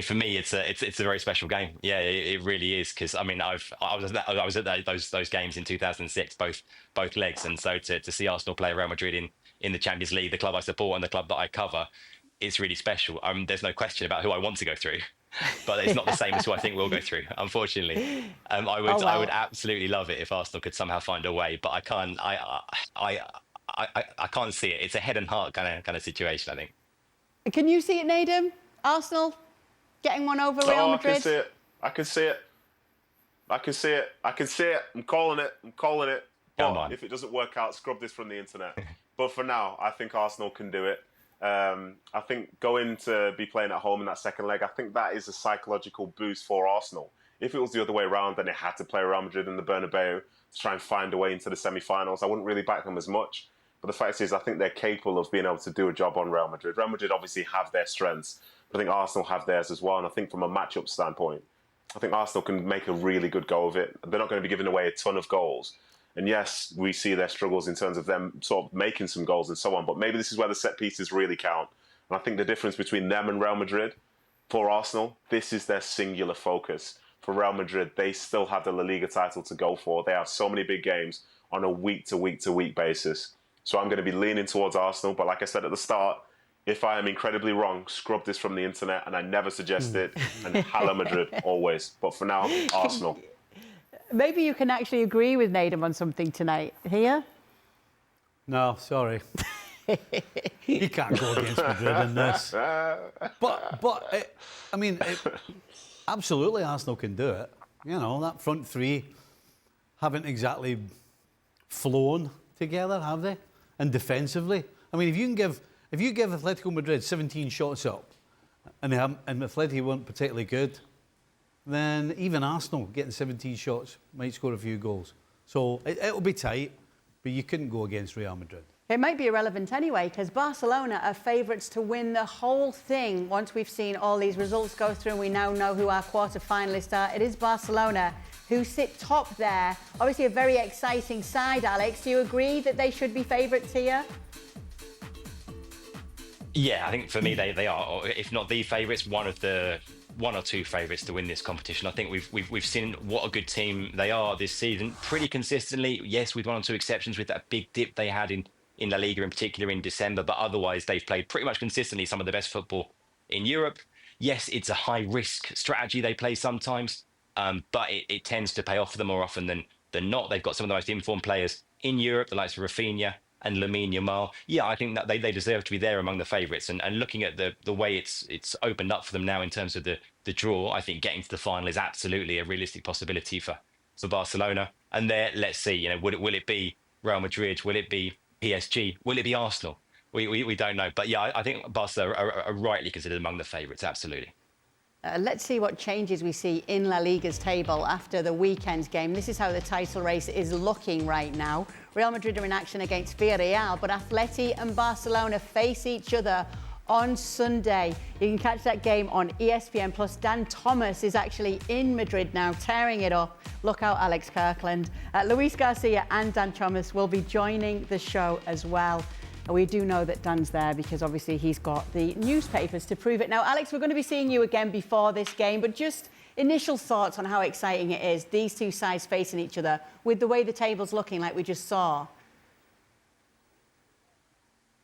For me, it's a very special game. Yeah, it really is, because I was at those games in 2006, both legs, and so to see Arsenal play Real Madrid in the Champions League, the club I support and the club that I cover, it's really special. There's no question about who I want to go through, but it's not the same as who I think will go through. Unfortunately, I would absolutely love it if Arsenal could somehow find a way, but I can't. I can't see it. It's a head and heart kind of situation, I think. Can you see it, Nedum? Arsenal getting one over Real Madrid? I can see it. I'm calling it. But if it doesn't work out, scrub this from the internet. But for now, I think Arsenal can do it. I think going to be playing at home in that second leg, I think that is a psychological boost for Arsenal. If it was the other way around, then they had to play Real Madrid in the Bernabeu to try and find a way into the semi-finals, I wouldn't really back them as much. But the fact is, I think they're capable of being able to do a job on Real Madrid. Real Madrid obviously have their strengths, but I think Arsenal have theirs as well. And I think from a matchup standpoint, I think Arsenal can make a really good go of it. They're not going to be giving away a ton of goals. And yes, we see their struggles in terms of them sort of making some goals and so on. But maybe this is where the set pieces really count. And I think the difference between them and Real Madrid, for Arsenal, this is their singular focus. For Real Madrid, they still have the La Liga title to go for. They have so many big games on a week-to-week-to-week basis. So I'm going to be leaning towards Arsenal. But like I said at the start, if I am incredibly wrong, scrub this from the internet, and I never suggest it. And Hala Madrid always. But for now, Arsenal. Maybe you can actually agree with Nedum on something tonight. Here? No, sorry. You can't go against Madrid in this. But absolutely Arsenal can do it. That front three haven't exactly flown together, have they? And defensively, if you give Atletico Madrid 17 shots up, and Atleti weren't particularly good, then even Arsenal getting 17 shots might score a few goals. So it'll be tight, but you couldn't go against Real Madrid. It might be irrelevant anyway, because Barcelona are favourites to win the whole thing. Once we've seen all these results go through and we now know who our quarter-finalists are, it is Barcelona who sit top there. Obviously a very exciting side, Alex. Do you agree that they should be favourites here? Yeah, I think for me they are, or if not the favourites, one or two favourites to win this competition. I think we've seen what a good team they are this season, pretty consistently. Yes, with one or two exceptions, with that big dip they had in La Liga in particular in December, but otherwise they've played pretty much consistently some of the best football in Europe. Yes, it's a high risk strategy they play sometimes, but it tends to pay off for them more often than not. They've got some of the most informed players in Europe, the likes of Rafinha and Lamine Yamal. Yeah, I think that they deserve to be there among the favourites. And looking at the way it's opened up for them now in terms of the draw, I think getting to the final is absolutely a realistic possibility for Barcelona. And there, let's see, will it be Real Madrid? Will it be PSG? Will it be Arsenal? We don't know. But yeah, I think Barca are rightly considered among the favourites, absolutely. Let's see what changes we see in La Liga's table after the weekend's game. This is how the title race is looking right now. Real Madrid are in action against Villarreal, but Atleti and Barcelona face each other on Sunday. You can catch that game on ESPN+. Dan Thomas is actually in Madrid now, tearing it up. Look out, Alex Kirkland. Luis Garcia and Dan Thomas will be joining the show as well. We do know that Dan's there because obviously he's got the newspapers to prove it. Now, Alex, we're going to be seeing you again before this game, but just initial thoughts on how exciting it is, these two sides facing each other with the way the table's looking like we just saw.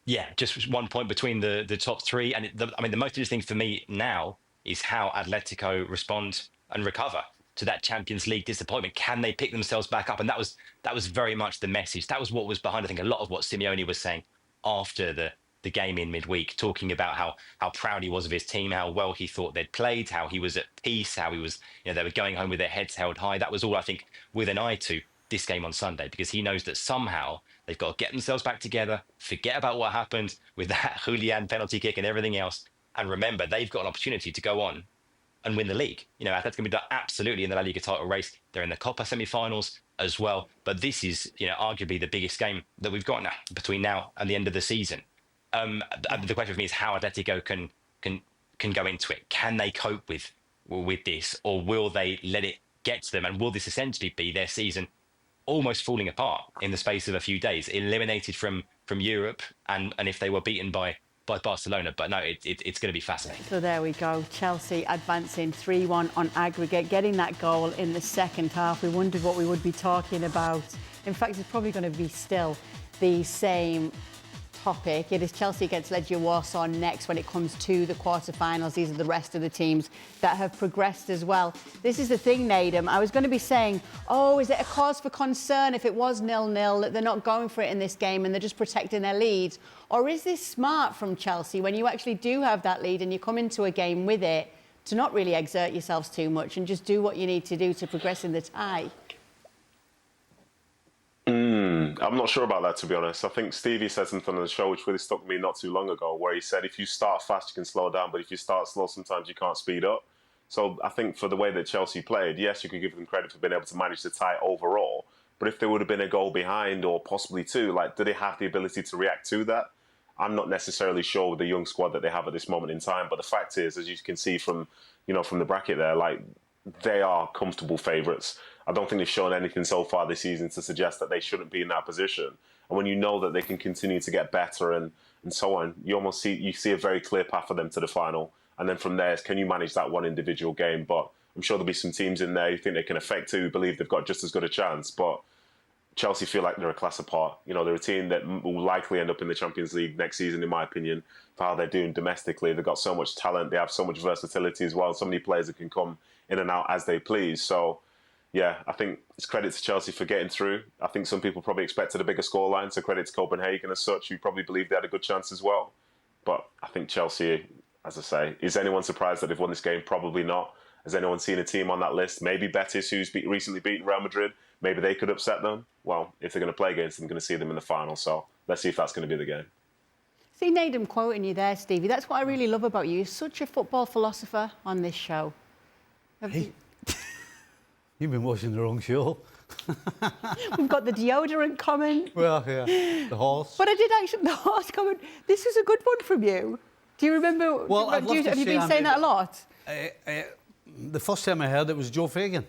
Yeah, just 1 point between the top three. And the most interesting for me now is how Atletico respond and recover to that Champions League disappointment. Can they pick themselves back up? And that was very much the message. That was what was behind, I think, a lot of what Simeone was saying after the the game in midweek, talking about how proud he was of his team, how well he thought they'd played, how he was at peace, how he was, they were going home with their heads held high. That was all, I think, with an eye to this game on Sunday, because he knows that somehow they've got to get themselves back together, forget about what happened with that Julian penalty kick and everything else, and remember they've got an opportunity to go on and win the league. Atletico Madrid are absolutely in the La Liga title race. They're in the Copa semi-finals as well. But this is, arguably the biggest game that we've got now between now and the end of the season. The question for me is how Atletico can go into it. Can they cope with this, or will they let it get to them? And will this essentially be their season almost falling apart in the space of a few days, eliminated from Europe, and if they were beaten by Barcelona? But no, it's going to be fascinating. So there we go. Chelsea advancing 3-1 on aggregate, getting that goal in the second half. We wondered what we would be talking about. In fact, it's probably going to be still the same topic. It is Chelsea against Legia Warsaw next when it comes to the quarterfinals. These are the rest of the teams that have progressed as well. This is the thing, Nedum. I was going to be saying, is it a cause for concern if it was 0-0 that they're not going for it in this game and they're just protecting their lead? Or is this smart from Chelsea when you actually do have that lead and you come into a game with it to not really exert yourselves too much and just do what you need to do to progress in the tie? I'm not sure about that, to be honest. I think Stevie said something on the show which really stuck with me not too long ago, where he said if you start fast, you can slow down, but if you start slow, sometimes you can't speed up. So I think for the way that Chelsea played, yes, you could give them credit for being able to manage the tie overall, but if there would have been a goal behind or possibly two, do they have the ability to react to that? I'm not necessarily sure with the young squad that they have at this moment in time, but the fact is, as you can see from the bracket there, they are comfortable favourites. I don't think they've shown anything so far this season to suggest that they shouldn't be in that position. And when you know that they can continue to get better and so on, you see a very clear path for them to the final. And then from there, can you manage that one individual game? But I'm sure there'll be some teams in there who think they can affect it, who believe they've got just as good a chance. But Chelsea feel like they're a class apart. They're a team that will likely end up in the Champions League next season, in my opinion, for how they're doing domestically. They've got so much talent. They have so much versatility as well. So many players that can come in and out as they please. So, yeah, I think it's credit to Chelsea for getting through. I think some people probably expected a bigger scoreline, so credit to Copenhagen as such, who probably believed they had a good chance as well. But I think Chelsea, as I say, is anyone surprised that they've won this game? Probably not. Has anyone seen a team on that list? Maybe Betis, who's recently beaten Real Madrid. Maybe they could upset them. Well, if they're going to play against them, going to see them in the final. So let's see if that's going to be the game. See, Nedum quoting you there, Stevie. That's what I really love about you. You're such a football philosopher on this show. You've been watching the wrong show. We've got the deodorant comment. Well, yeah, the horse. But I did actually, the horse comment. This was a good one from you. Do you remember? Well, have you been saying that a lot? The first time I heard it was Joe Fagan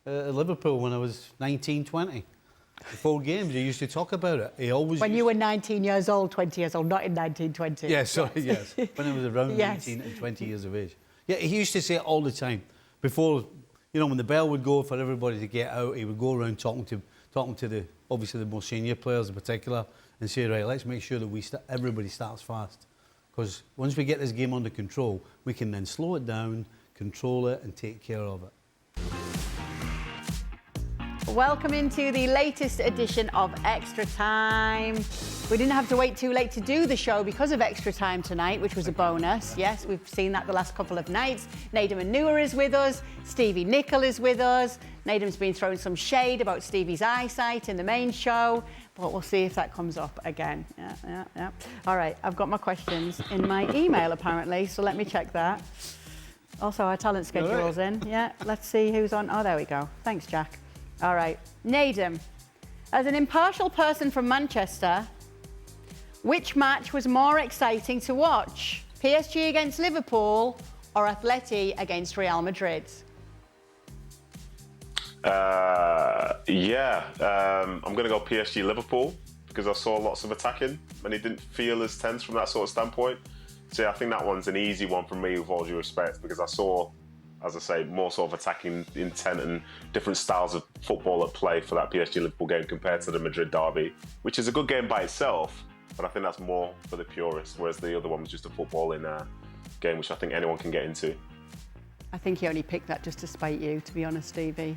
at Liverpool when I was 19, 20. Before games, he used to talk about it. He always when you were 19 years old, 20 years old, not in 1920. Yeah, sorry, yes. When I was around 19 and 20 years of age. Yeah, he used to say it all the time. Before, when the bell would go for everybody to get out, he would go around talking to the obviously the more senior players in particular, and say, right, let's make sure that everybody starts fast, because once we get this game under control, we can then slow it down, control it, and take care of it. Welcome into the latest edition of Extra Time. We didn't have to wait too late to do the show because of Extra Time tonight, which was a bonus. Yes, we've seen that the last couple of nights. Nedum Onuoha is with us. Stevie Nicol is with us. Nedum's been throwing some shade about Stevie's eyesight in the main show, but we'll see if that comes up again. Yeah. All right, I've got my questions in my email, apparently, so let me check that. Also, our talent schedule's in. Yeah, let's see who's on. Oh, there we go. Thanks, Jack. All right, Nedum, as an impartial person from Manchester, which match was more exciting to watch? PSG against Liverpool or Atleti against Real Madrid? I'm going to go PSG Liverpool because I saw lots of attacking and it didn't feel as tense from that sort of standpoint. So yeah, I think that one's an easy one for me with all due respect, because I saw, as I say, more sort of attacking intent and different styles of football at play for that PSG-Liverpool game compared to the Madrid derby, which is a good game by itself, but I think that's more for the purists, whereas the other one was just a footballing game, which I think anyone can get into. I think he only picked that just to spite you, to be honest, Stevie.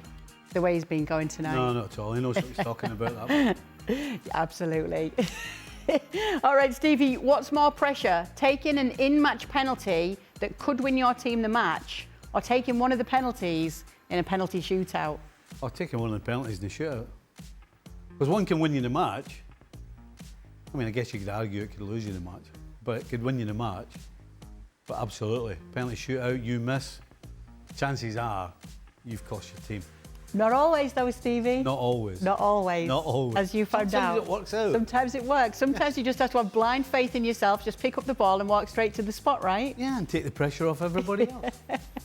The way he's been going tonight. No, not at all. He knows what he's talking about, that one. Yeah, absolutely. All right, Stevie, what's more pressure? Taking an in-match penalty that could win your team the match, or taking one of the penalties in a penalty shootout? Or taking one of the penalties in the shootout. Because one can win you the match. I mean, I guess you could argue it could lose you the match, but it could win you the match. But absolutely, penalty shootout, you miss, chances are you've cost your team. Not always, though, Stevie. Not always. Not always. Not always. As you found out. Sometimes it works out. Sometimes it works. Sometimes you just have to have blind faith in yourself, just pick up the ball and walk straight to the spot, right? Yeah, and take the pressure off everybody else.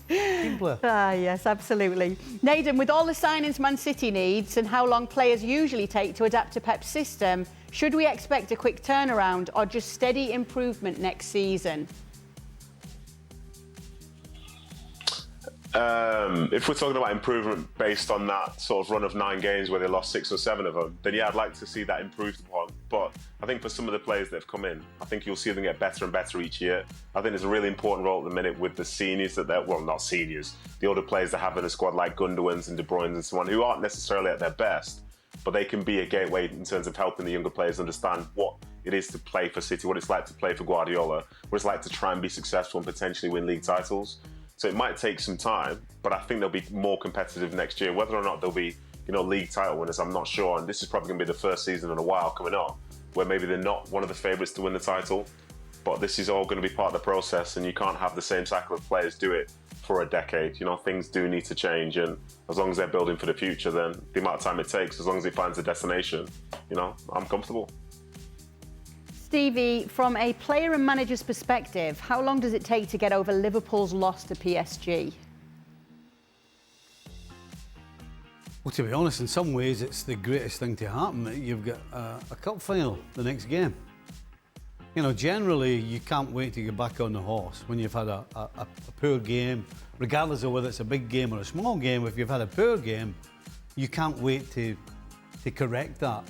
Team player. Ah, yes, absolutely. Nedum, with all the signings Man City needs and how long players usually take to adapt to Pep's system, should we expect a quick turnaround or just steady improvement next season? If we're talking about improvement based on that sort of run of 9 games where they lost 6 or 7 of them, then yeah, I'd like to see that improved upon. But I think for some of the players that have come in, I think you'll see them get better and better each year. I think there's a really important role at the minute with the seniors that they're, well, not seniors, the older players that have in the squad like Gundogan's and De Bruyne's and so on, who aren't necessarily at their best, but they can be a gateway in terms of helping the younger players understand what it is to play for City, what it's like to play for Guardiola, what it's like to try and be successful and potentially win league titles. So it might take some time, but I think they'll be more competitive next year. Whether or not they'll be, league title winners, I'm not sure. And this is probably going to be the first season in a while coming up where maybe they're not one of the favourites to win the title. But this is all going to be part of the process, and you can't have the same cycle of players do it for a decade. Things do need to change, and as long as they're building for the future, then the amount of time it takes, as long as it finds a destination, I'm comfortable. Stevie, from a player and manager's perspective, how long does it take to get over Liverpool's loss to PSG? Well, to be honest, in some ways, it's the greatest thing to happen that you've got a cup final the next game. Generally, you can't wait to get back on the horse when you've had a poor game, regardless of whether it's a big game or a small game. If you've had a poor game, you can't wait to correct that.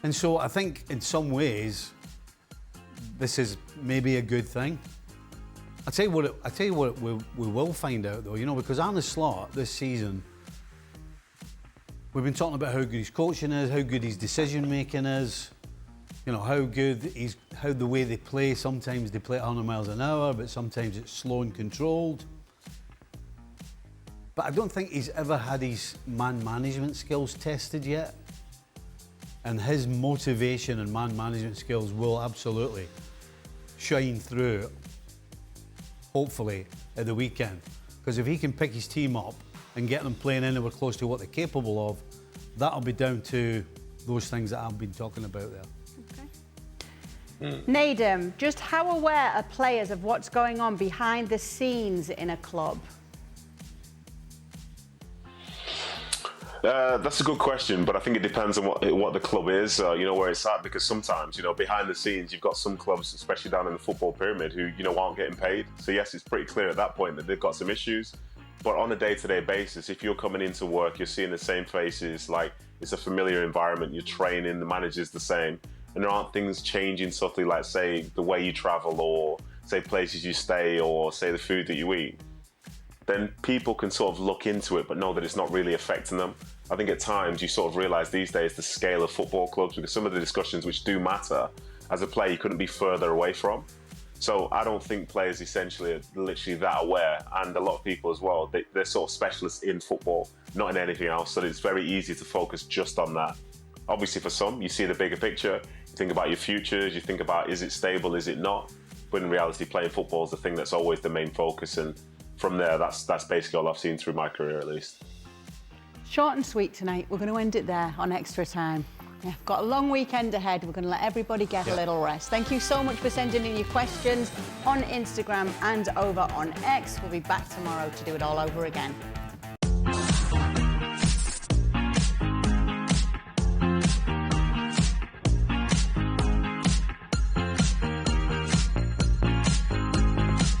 And so I think in some ways, this is maybe a good thing. I tell you what we will find out though, because Arne Slot this season, we've been talking about how good his coaching is, how good his decision making is, how the way they play. Sometimes they play at 100 miles an hour, but sometimes it's slow and controlled. But I don't think he's ever had his man management skills tested yet. And his motivation and man management skills will absolutely shine through, hopefully, at the weekend. Because if he can pick his team up and get them playing anywhere close to what they're capable of, that'll be down to those things that I've been talking about there. Okay. Nedum, just how aware are players of what's going on behind the scenes in a club? That's a good question, but I think it depends on what the club is, where it's at, because sometimes, behind the scenes, you've got some clubs, especially down in the football pyramid, who, aren't getting paid. So yes, it's pretty clear at that point that they've got some issues. But on a day-to-day basis, if you're coming into work, you're seeing the same faces, like it's a familiar environment, you're training, the manager's the same, and there aren't things changing subtly, like say the way you travel or say places you stay or say the food that you eat, then people can sort of look into it but know that it's not really affecting them. I think at times you sort of realise these days the scale of football clubs, because some of the discussions which do matter, as a player you couldn't be further away from. So I don't think players essentially are literally that aware, and a lot of people as well, they're sort of specialists in football, not in anything else, so it's very easy to focus just on that. Obviously for some, you see the bigger picture, you think about your futures, you think about is it stable, is it not? But in reality, playing football is the thing that's always the main focus, and from there, that's basically all I've seen through my career at least. Short and sweet tonight. We're going to end it there on Extra Time. Yeah, got a long weekend ahead. We're going to let everybody get a little rest. Thank you so much for sending in your questions on Instagram and over on X. We'll be back tomorrow to do it all over again.